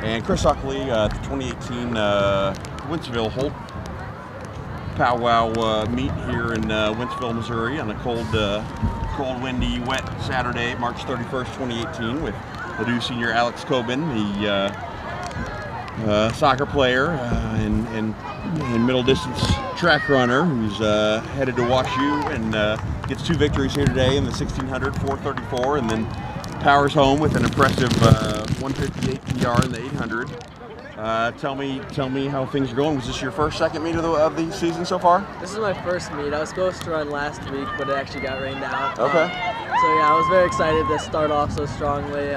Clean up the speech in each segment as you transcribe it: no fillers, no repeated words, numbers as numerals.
And Chris Uckley, the 2018 Wentzville Holt Pow meet here in Wentzville, Missouri on a cold, windy, wet Saturday, March 31st, 2018, with Ladue senior Alex Cobin, the soccer player and middle distance track runner, who's headed to WashU and gets 2 victories here today in the 1600, 434, and then powers home with an impressive 158 PR in the 800. Tell me how things are going. Was this your second meet of the season so far? This is my first meet. I was supposed to run last week, but it actually got rained out. Okay. So yeah, I was very excited to start off so strongly.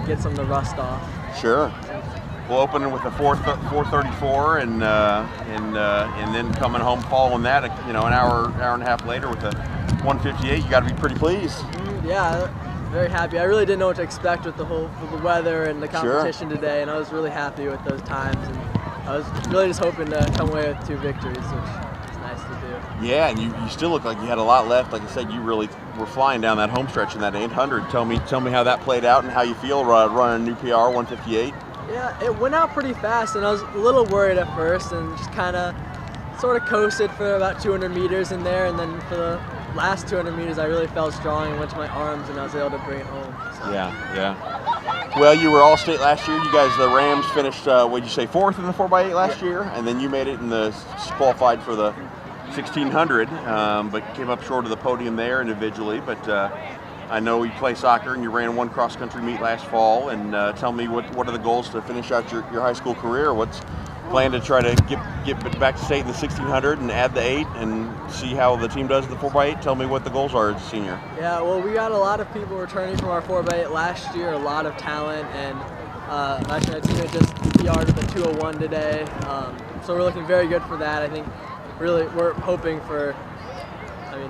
Get some of the rust off. Sure. We'll open with a 434, and then coming home following that, an hour and a half later with a 158. You got to be pretty pleased. Yeah. Very happy. I really didn't know what to expect with the weather and the competition today, and I was really happy with those times. And I was really just hoping to come away with 2 victories, which is nice to do. Yeah, and you still look like you had a lot left. Like I said, you really were flying down that home stretch in that 800. Tell me how that played out and how you feel running a new PR 158. Yeah, it went out pretty fast, and I was a little worried at first, and just kind of sort of coasted for about 200 meters in there, and then for the last 200 meters, I really felt strong and went to my arms, and I was able to bring it home. So. Yeah. Well, you were All-State last year. You guys, the Rams, finished, what'd you say, 4th in the 4x8 last year, and then you made it in the qualified for the 1600, but came up short of the podium there individually. But I know you play soccer, and you ran 1 cross-country meet last fall. And tell me, what are the goals to finish out your high school career? What's plan to try to get back to state in the 1600 and add the 8 and see how the team does the 4x8? Tell me what the goals are as a senior. Yeah, well, we got a lot of people returning from our 4x8 last year, a lot of talent, and actually our team had just PR'd with a 201 today, so we're looking very good for that. I think really we're hoping for,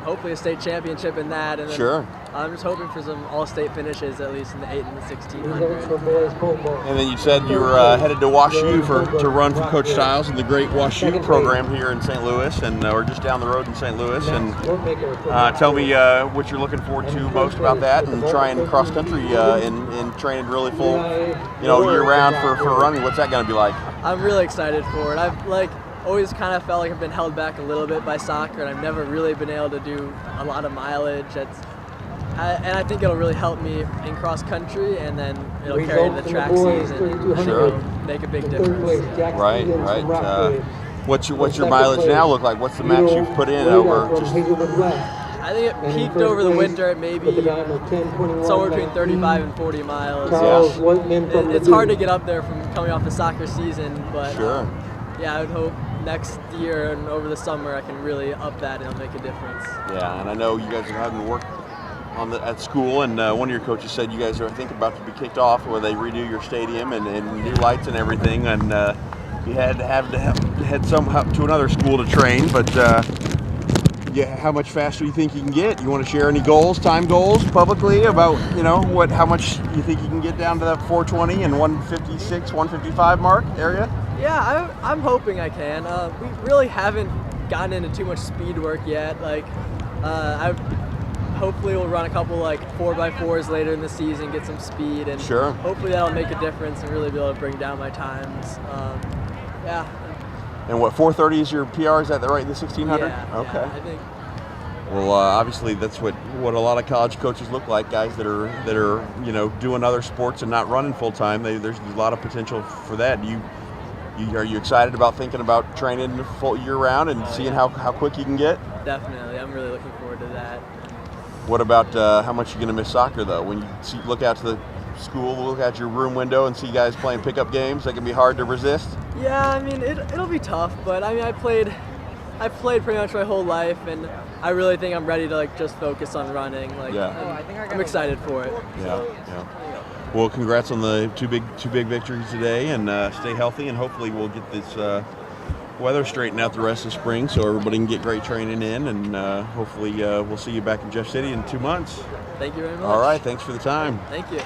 hopefully a state championship in that, and then sure. I'm just hoping for some all-state finishes, at least in the 8 and the 1600. And then you said you were headed to WashU to run for Coach Stiles in the great WashU program here in St. Louis, and we're just down the road in St. Louis. And tell me what you're looking forward to most about that, and trying cross country and training really full, year round for running. What's that going to be like? I'm really excited for it. I've always kind of felt like I've been held back a little bit by soccer, and I've never really been able to do a lot of mileage. And I think it'll really help me in cross country, and then it'll carry into the track season. Sure. Make a big difference. Right. What's your mileage now look like? What's the max you've put in over? I think it peaked over the winter at maybe somewhere between 35 and 40 miles. Yeah. It's hard to get up there from coming off the soccer season, but sure. I would hope next year and over the summer I can really up that and it'll make a difference. Yeah, and I know you guys are having to work at school, and one of your coaches said you guys are, I think, about to be kicked off where they redo your stadium and new lights and everything, and you had to head to another school to train, but how much faster do you think you can get? You want to share any time goals publicly about, how much you think you can get down to that 420 and 156, 155 mark area? Yeah, I'm hoping I can. We really haven't gotten into too much speed work yet. Hopefully we'll run a couple 4x4s later in the season, get some speed, and sure. Hopefully that'll make a difference and really be able to bring down my times. And what, 430 is your PR? Is that right in the 1600? Yeah. Okay. Yeah, I think. Well, obviously that's what a lot of college coaches look like, guys that are doing other sports and not running full time. There's a lot of potential for that. Are you excited about thinking about training full year round and seeing how quick you can get? Definitely, I'm really looking forward to that. What about how much you're going to miss soccer, though? When you look out to the school, look out your room window and see guys playing pickup games, that can be hard to resist? Yeah, it'll be tough, but I played pretty much my whole life, and I really think I'm ready to just focus on running. I'm excited for it. Yeah. Well, congrats on the two big victories today, and stay healthy, and hopefully we'll get this weather straightened out the rest of spring so everybody can get great training in, and hopefully we'll see you back in Jeff City in 2 months. Thank you very much. All right, thanks for the time. Thank you.